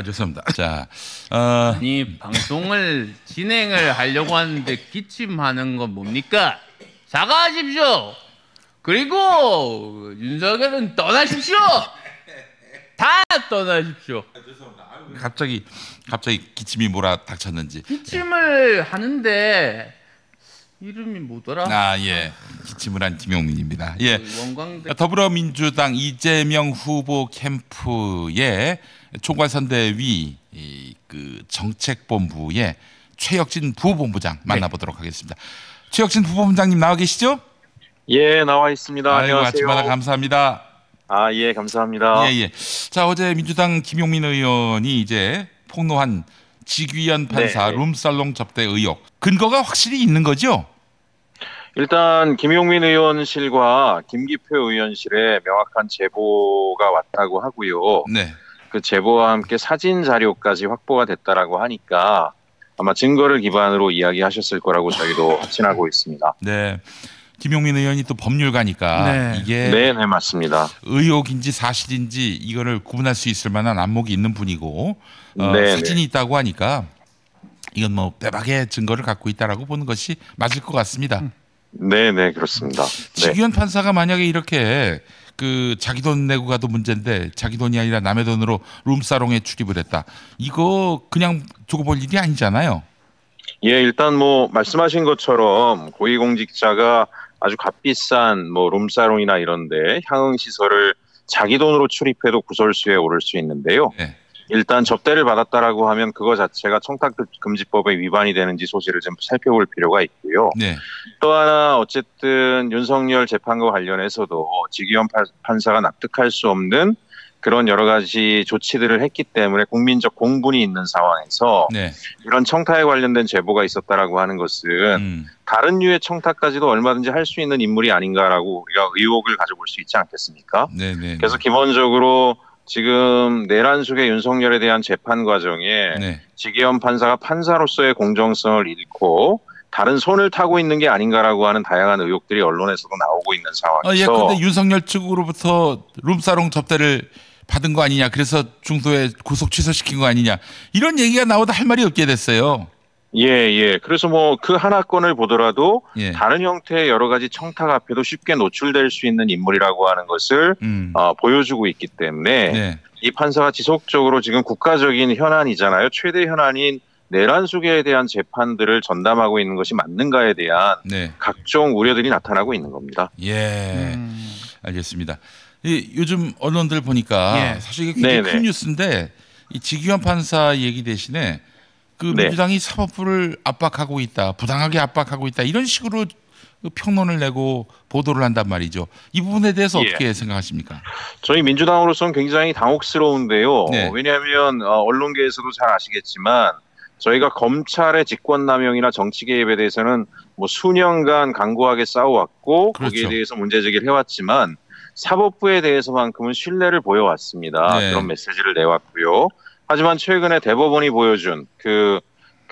죄송합니다. 자, 아니 방송을 진행을 하려고 하는데 기침하는 건 뭡니까? 사과하십시오. 그리고 윤석열은 떠나십시오. 다 떠나십시오. 갑자기 기침이 몰아닥쳤는지. 기침을 하는데 이름이 뭐더라? 아, 예. 기침을 한 김용민입니다. 예. 원광대 더불어민주당 이재명 후보 캠프의 총괄선대위 그 정책본부의 최혁진 부본부장 만나보도록 하겠습니다. 최혁진 부본부장님 나와 계시죠? 예, 나와 있습니다. 아이고, 안녕하세요. 아침마다 감사합니다. 아, 예, 감사합니다. 예. 자, 어제 민주당 김용민 의원이 이제 폭로한 지귀현 판사 네. 룸살롱 접대 의혹. 근거가 확실히 있는 거죠? 일단 김용민 의원실과 김기표 의원실에 명확한 제보가 왔다고 하고요. 네. 그 제보와 함께 사진 자료까지 확보가 됐다라고 하니까 아마 증거를 기반으로 이야기하셨을 거라고 저희도 확신하고 있습니다. 네. 김용민 의원이 또 법률가니까 네. 이게 네, 맞습니다. 의혹인지 사실인지 이거를 구분할 수 있을 만한 안목이 있는 분이고 네, 사진이 있다고 하니까 이건 뭐 빼박의 증거를 갖고 있다라고 보는 것이 맞을 것 같습니다. 네, 그렇습니다. 네. 지귀현 판사가 만약에 이렇게 그 자기 돈 내고 가도 문제인데 자기 돈이 아니라 남의 돈으로 룸사롱에 출입을 했다. 이거 그냥 두고 볼 일이 아니잖아요. 예, 일단 뭐 말씀하신 것처럼 고위공직자가 아주 값비싼 뭐 룸사롱이나 이런데 향응 시설을 자기 돈으로 출입해도 구설수에 오를 수 있는데요. 네. 일단 접대를 받았다라고 하면 그거 자체가 청탁금지법에 위반이 되는지 소지를 좀 살펴볼 필요가 있고요. 네. 또 하나 어쨌든 윤석열 재판과 관련해서도 지기현 판사가 납득할 수 없는 그런 여러 가지 조치들을 했기 때문에 국민적 공분이 있는 상황에서 네. 이런 청탁에 관련된 제보가 있었다라고 하는 것은 다른 류의 청탁까지도 얼마든지 할 수 있는 인물이 아닌가라고 우리가 의혹을 가져볼 수 있지 않겠습니까? 네. 그래서 기본적으로 지금 내란 속의 윤석열에 대한 재판 과정에 네. 지기현 판사가 판사로서의 공정성을 잃고 다른 손을 타고 있는 게 아닌가라고 하는 다양한 의혹들이 언론에서도 나오고 있는 상황에서 예, 그런데 윤석열 측으로부터 룸사롱 접대를 받은 거 아니냐. 그래서 중도에 구속 취소시킨 거 아니냐. 이런 얘기가 나오다 할 말이 없게 됐어요. 예. 그래서 뭐 그 하나 건을 보더라도 예. 다른 형태의 여러 가지 청탁 앞에도 쉽게 노출될 수 있는 인물이라고 하는 것을 보여주고 있기 때문에 네. 이 판사가 지속적으로 지금 국가적인 현안이잖아요. 최대 현안인 내란 수계에 대한 재판들을 전담하고 있는 것이 맞는가에 대한 네. 각종 우려들이 나타나고 있는 겁니다. 예. 알겠습니다. 요즘 언론들 보니까 예. 사실 이게 굉장히 네네. 큰 뉴스인데 이 지귀현 판사 얘기 대신에 그 네. 민주당이 사법부를 압박하고 있다, 부당하게 압박하고 있다 이런 식으로 평론을 내고 보도를 한단 말이죠. 이 부분에 대해서 예. 어떻게 생각하십니까? 저희 민주당으로서는 굉장히 당혹스러운데요. 네. 왜냐하면 언론계에서도 잘 아시겠지만 저희가 검찰의 직권남용이나 정치 개입에 대해서는 뭐 수년간 강고하게 싸워왔고 그렇죠. 거기에 대해서 문제제기를 해왔지만 사법부에 대해서만큼은 신뢰를 보여왔습니다. 네. 그런 메시지를 내왔고요. 하지만 최근에 대법원이 보여준 그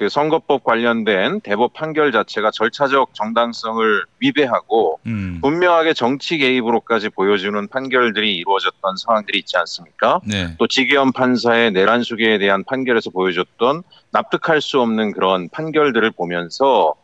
선거법 관련된 대법 판결 자체가 절차적 정당성을 위배하고 분명하게 정치 개입으로까지 보여주는 판결들이 이루어졌던 상황들이 있지 않습니까? 네. 또 지기현 판사의 내란 수계에 대한 판결에서 보여줬던 납득할 수 없는 그런 판결들을 보면서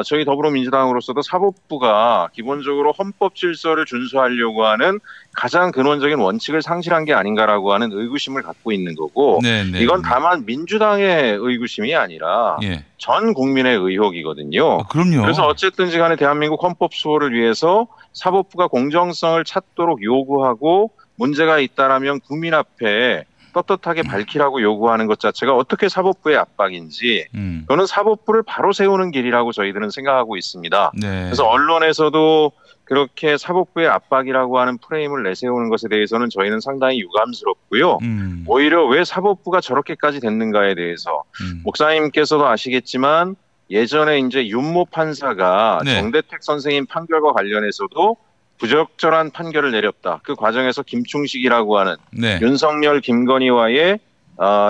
저희 더불어민주당으로서도 사법부가 기본적으로 헌법 질서를 준수하려고 하는 가장 근원적인 원칙을 상실한 게 아닌가라고 하는 의구심을 갖고 있는 거고 네. 이건 다만 민주당의 의구심이 아니라 예. 전 국민의 의혹이거든요. 그럼요. 그래서 어쨌든지 간에 대한민국 헌법 수호를 위해서 사법부가 공정성을 찾도록 요구하고 문제가 있다라면 국민 앞에 떳떳하게 밝히라고 요구하는 것 자체가 어떻게 사법부의 압박인지 그거는 사법부를 바로 세우는 길이라고 저희들은 생각하고 있습니다. 네. 그래서 언론에서도 그렇게 사법부의 압박이라고 하는 프레임을 내세우는 것에 대해서는 저희는 상당히 유감스럽고요. 오히려 왜 사법부가 저렇게까지 됐는가에 대해서 목사님께서도 아시겠지만 예전에 이제 윤모 판사가 네. 정대택 선생님 판결과 관련해서도 부적절한 판결을 내렸다. 그 과정에서 김충식이라고 하는 네. 윤석열, 김건희와의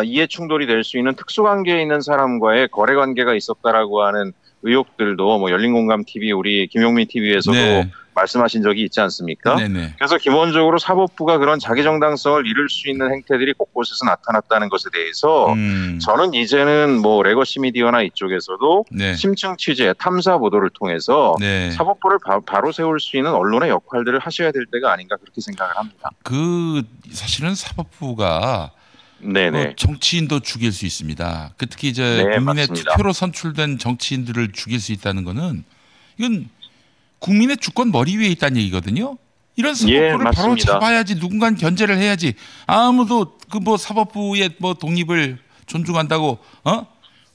이해 충돌이 될 수 있는 특수관계에 있는 사람과의 거래관계가 있었다라고 하는 의혹들도 뭐 열린공감 TV, 우리 김용민 TV에서도 네. 말씀하신 적이 있지 않습니까? 네네. 그래서 기본적으로 사법부가 그런 자기 정당성을 잃을 수 있는 행태들이 곳곳에서 나타났다는 것에 대해서 저는 이제는 뭐 레거시 미디어나 이쪽에서도 네. 심층 취재, 탐사 보도를 통해서 네. 사법부를 바로 세울 수 있는 언론의 역할들을 하셔야 될 때가 아닌가 그렇게 생각을 합니다. 그 사실은 사법부가 네네. 정치인도 죽일 수 있습니다. 특히 이제 네, 국민의 맞습니다. 투표로 선출된 정치인들을 죽일 수 있다는 거는 이건 국민의 주권 머리 위에 있다는 얘기거든요. 이런 사법부를 바로 맞습니다. 잡아야지, 누군가 견제를 해야지. 아무도 그 뭐 사법부의 뭐 독립을 존중한다고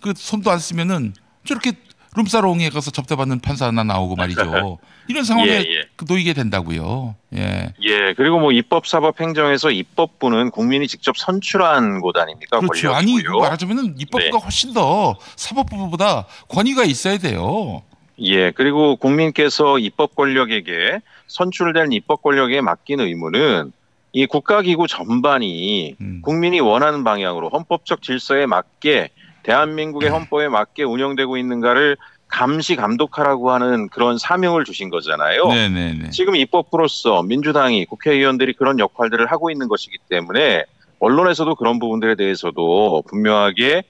그 손도 안 쓰면은 저렇게 룸사롱에 가서 접대받는 판사 하나 나오고 말이죠. 이런 상황에 그 놓이게 된다고요. 예. 예, 그리고 뭐 입법사법행정에서 입법부는 국민이 직접 선출한 곳 아닙니까? 그렇죠. 권력이고요. 아니 그 말하자면은 입법부가 훨씬 더 사법부보다 권위가 있어야 돼요. 예, 그리고 국민께서 입법 권력에게 선출된 입법 권력에 맡긴 의무는 이 국가기구 전반이 국민이 원하는 방향으로 헌법적 질서에 맞게 대한민국의 헌법에 맞게 운영되고 있는가를 감시 감독하라고 하는 그런 사명을 주신 거잖아요. 네네네. 지금 입법부로서 민주당이 국회의원들이 그런 역할들을 하고 있는 것이기 때문에 언론에서도 그런 부분들에 대해서도 분명하게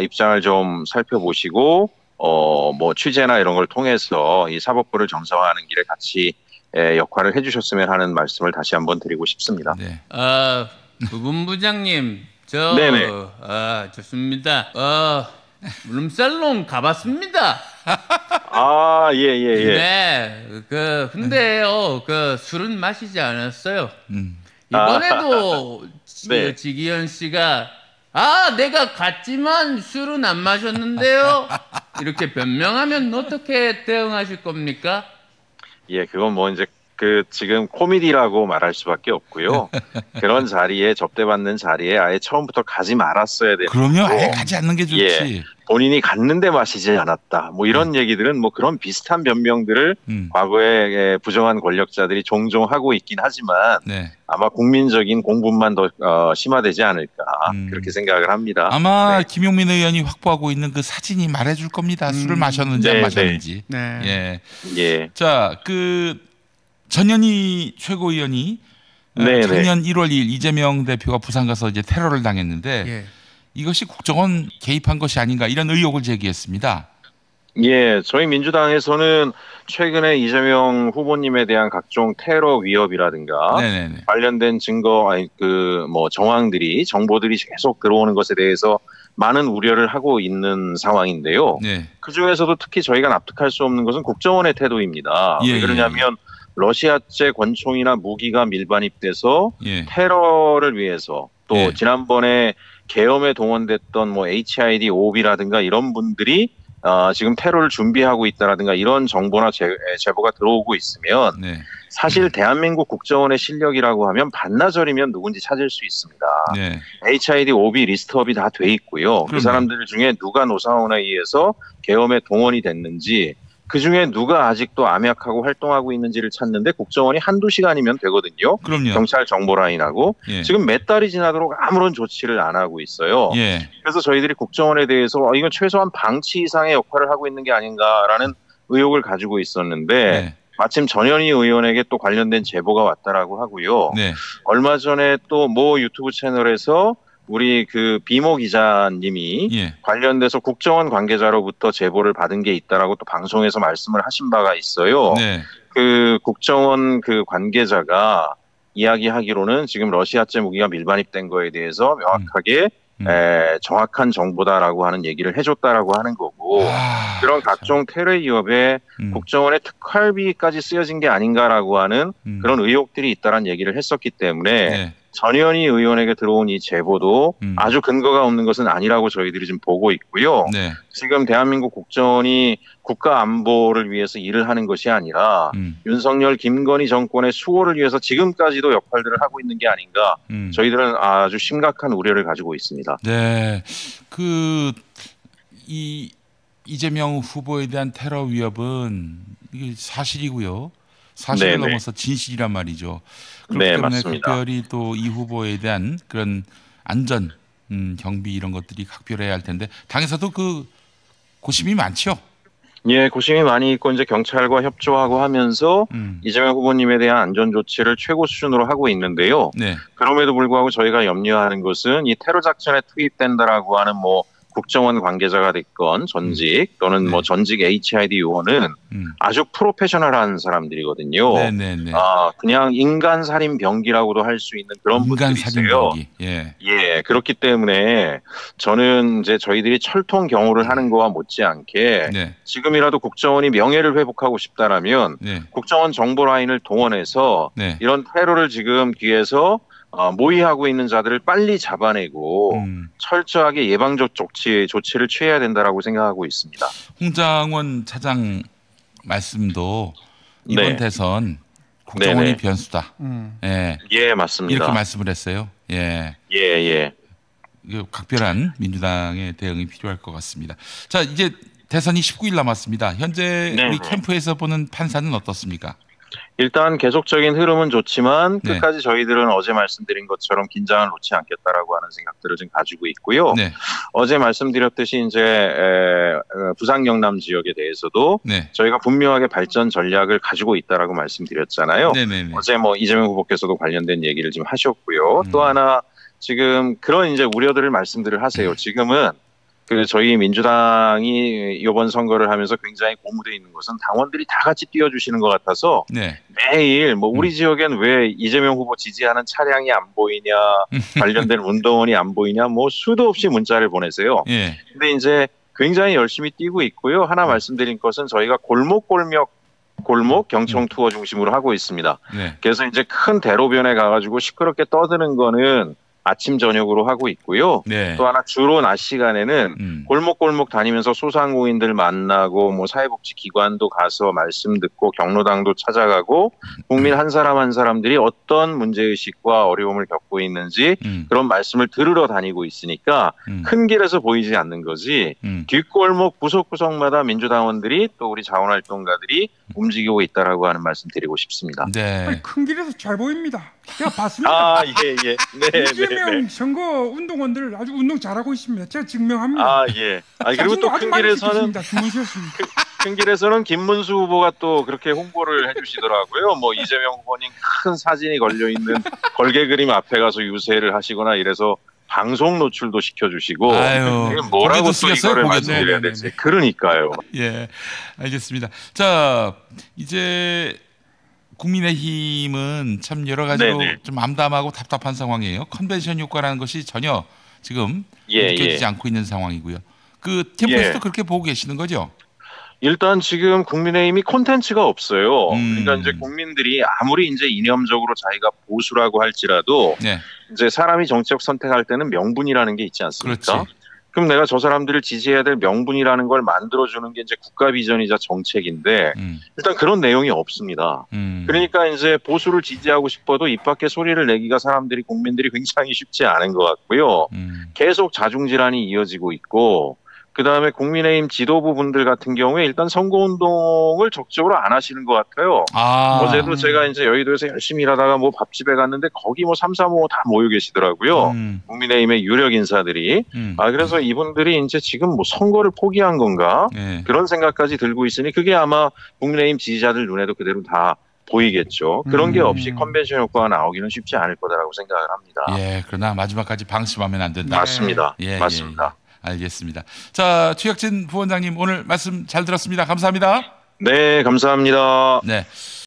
입장을 좀 살펴보시고 뭐 취재나 이런 걸 통해서 이 사법부를 정상화하는 길에 같이 역할을 해주셨으면 하는 말씀을 다시 한번 드리고 싶습니다. 네. 부분부장님, 네네. 좋습니다. 룸살롱 가봤습니다. 예. 네, 근데요, 술은 마시지 않았어요. 이번에도 네. 지기현 씨가 내가 갔지만 술은 안 마셨는데요. 이렇게 변명하면 어떻게 대응하실 겁니까? 예, 그건 뭐 이제 지금 코미디라고 말할 수밖에 없고요. 그런 자리에 접대받는 자리에 아예 처음부터 가지 말았어야 되는. 그럼요. 아예 가지 않는 게 좋지. 예, 본인이 갔는데 마시지 않았다. 뭐 이런 얘기들은 뭐 그런 비슷한 변명들을 과거에 부정한 권력자들이 종종 하고 있긴 하지만 네. 아마 국민적인 공분만 더 심화되지 않을까 그렇게 생각을 합니다. 아마 네. 김용민 의원이 확보하고 있는 그 사진이 말해줄 겁니다. 술을 마셨는지 안 네, 마셨는지. 네. 예. 자, 전현희 최고위원이 작년 1월 2일 이재명 대표가 부산 가서 이제 테러를 당했는데 이것이 국정원 개입한 것이 아닌가 이런 의혹을 제기했습니다. 예, 저희 민주당에서는 최근에 이재명 후보님에 대한 각종 테러 위협이라든가 네네네. 관련된 증거, 정보들이 계속 들어오는 것에 대해서 많은 우려를 하고 있는 상황인데요. 네. 그 중에서도 특히 저희가 납득할 수 없는 것은 국정원의 태도입니다. 왜 그러냐면 러시아제 권총이나 무기가 밀반입돼서 테러를 위해서 또 지난번에 계엄에 동원됐던 뭐 HID, OB라든가 이런 분들이 지금 테러를 준비하고 있다라든가 이런 정보나 제보가 들어오고 있으면 사실 대한민국 국정원의 실력이라고 하면 반나절이면 누군지 찾을 수 있습니다. HID, OB 리스트업이 다 돼 있고요. 그 사람들 중에 누가 노사원에 의해서 계엄에 동원이 됐는지 그중에 누가 아직도 암약하고 활동하고 있는지를 찾는데 국정원이 한두 시간이면 되거든요. 그럼요. 경찰 정보라인하고 지금 몇 달이 지나도록 아무런 조치를 안 하고 있어요. 그래서 저희들이 국정원에 대해서 이건 최소한 방치 이상의 역할을 하고 있는 게 아닌가라는 의혹을 가지고 있었는데 마침 전현희 의원에게 또 관련된 제보가 왔다라고 하고요. 얼마 전에 또 모 유튜브 채널에서 우리 비모 기자님이 관련돼서 국정원 관계자로부터 제보를 받은 게 있다라고 또 방송에서 말씀을 하신 바가 있어요. 그 국정원 관계자가 이야기하기로는 지금 러시아제 무기가 밀반입된 거에 대해서 명확하게 정확한 정보다라고 하는 얘기를 해줬다라고 하는 거고 그런 각종 테러 위협에 국정원의 특활비까지 쓰여진 게 아닌가라고 하는 그런 의혹들이 있다라는 얘기를 했었기 때문에 전현희 의원에게 들어온 이 제보도 아주 근거가 없는 것은 아니라고 저희들이 지금 보고 있고요. 지금 대한민국 국정원이 국가 안보를 위해서 일을 하는 것이 아니라 윤석열, 김건희 정권의 수호를 위해서 지금까지도 역할들을 하고 있는 게 아닌가 저희들은 아주 심각한 우려를 가지고 있습니다. 네, 이재명 후보에 대한 테러 위협은 이게 사실이고요. 사실을 넘어서 진실이란 말이죠. 그렇기 때문에 맞습니다. 각별히 또 이 후보에 대한 그런 안전, 경비 이런 것들이 각별해야 할 텐데 당에서도 고심이 많죠. 예, 고심이 많이 있고 이제 경찰과 협조하고 하면서 이재명 후보님에 대한 안전 조치를 최고 수준으로 하고 있는데요. 네. 그럼에도 불구하고 저희가 염려하는 것은 이 테러 작전에 투입된다라고 하는 뭐 국정원 관계자가 됐건 전직 또는 뭐 전직 HID 요원은 아주 프로페셔널한 사람들이거든요. 네네네. 그냥 인간 살인 병기라고도 할 수 있는 그런 인간 분들이 살인 있어요. 병기. 예. 예, 그렇기 때문에 저는 이제 저희들이 철통 경호를 하는 거와 못지않게 네. 지금이라도 국정원이 명예를 회복하고 싶다라면 네. 국정원 정보 라인을 동원해서 네. 이런 테러를 지금 뒤에서 모의하고 있는 자들을 빨리 잡아내고 철저하게 예방적 조치를 취해야 된다라고 생각하고 있습니다. 홍장원 차장 말씀도 이번 네. 대선 국정원이 네네. 변수다. 예. 예, 맞습니다. 이렇게 말씀을 했어요. 예. 예, 예. 각별한 민주당의 대응이 필요할 것 같습니다. 자, 이제 대선이 19일 남았습니다. 현재 네네. 우리 캠프에서 보는 판사는 어떻습니까? 일단 계속적인 흐름은 좋지만 네. 끝까지 저희들은 어제 말씀드린 것처럼 긴장을 놓지 않겠다라고 하는 생각들을 지금 가지고 있고요. 네. 어제 말씀드렸듯이 이제 부산 경남 지역에 대해서도 네. 저희가 분명하게 발전 전략을 가지고 있다라고 말씀드렸잖아요. 네네네. 어제 뭐 이재명 후보께서도 관련된 얘기를 좀 하셨고요. 또 하나 지금 그런 이제 우려들을 말씀들을 하세요. 지금은 그 저희 민주당이 이번 선거를 하면서 굉장히 고무되어 있는 것은 당원들이 다 같이 뛰어주시는 것 같아서 네. 매일 뭐 우리 지역엔 왜 이재명 후보 지지하는 차량이 안 보이냐, 관련된 운동원이 안 보이냐, 뭐 수도 없이 문자를 보내세요. 예. 근데 이제 굉장히 열심히 뛰고 있고요. 하나 말씀드린 것은 저희가 골목 경청 투어 중심으로 하고 있습니다. 네. 그래서 이제 큰 대로변에 가가지고 시끄럽게 떠드는 거는 아침 저녁으로 하고 있고요. 네. 또 하나 주로 낮 시간에는 골목골목 다니면서 소상공인들 만나고 뭐 사회복지기관도 가서 말씀 듣고 경로당도 찾아가고 국민 한 사람 한 사람들이 어떤 문제의식과 어려움을 겪고 있는지 그런 말씀을 들으러 다니고 있으니까 큰 길에서 보이지 않는 거지 뒷골목 구석구석마다 민주당원들이 또 우리 자원활동가들이 움직이고 있다라고 하는 말씀 드리고 싶습니다. 네. 아니, 큰 길에서 잘 보입니다. 제가 봤습니다. 예. 네. 이재명 선거 운동원들 아주 운동 잘하고 있습니다. 제가 증명합니다. 예. 그리고 또 큰 길에서는 큰 길에서는 김문수 후보가 또 그렇게 홍보를 해주시더라고요. 뭐 이재명 후보님 큰 사진이 걸려 있는 걸개 그림 앞에 가서 유세를 하시거나 이래서 방송 노출도 시켜주시고 아유, 뭐라고 또 쓰겠어요, 이거를 고개도. 말씀드려야 될지. 그러니까요. 예. 알겠습니다. 자, 이제 국민의힘은 참 여러 가지로 네네. 좀 암담하고 답답한 상황이에요. 컨벤션 효과라는 것이 전혀 지금 예, 느껴지지 예. 않고 있는 상황이고요. 그 캠프에서도 예. 그렇게 보고 계시는 거죠? 일단 지금 국민의힘이 콘텐츠가 없어요. 음. 그러니까 이제 국민들이 아무리 이제 이념적으로 자기가 보수라고 할지라도 네. 이제 사람이 정책 선택할 때는 명분이라는 게 있지 않습니까? 그렇지. 그럼 내가 저 사람들을 지지해야 될 명분이라는 걸 만들어주는 게 이제 국가 비전이자 정책인데 일단 그런 내용이 없습니다. 그러니까 이제 보수를 지지하고 싶어도 입 밖에 소리를 내기가 국민들이 굉장히 쉽지 않은 것 같고요. 계속 자중질환이 이어지고 있고 그다음에 국민의힘 지도부 분들 같은 경우에 일단 선거운동을 적극적으로 안 하시는 것 같아요. 어제도 제가 이제 여의도에서 열심히 일하다가 뭐 밥집에 갔는데 거기 뭐 3, 4, 5 다 모여 계시더라고요. 국민의힘의 유력 인사들이. 그래서 이분들이 이제 지금 뭐 선거를 포기한 건가? 네. 그런 생각까지 들고 있으니 그게 아마 국민의힘 지지자들 눈에도 그대로 다 보이겠죠. 그런 게 없이 컨벤션 효과가 나오기는 쉽지 않을 거다라고 생각을 합니다. 예, 그러나 마지막까지 방심하면 안 된다. 맞습니다. 예, 맞습니다. 예. 알겠습니다. 자, 최혁진 부원장님 오늘 말씀 잘 들었습니다. 감사합니다. 네, 감사합니다. 네.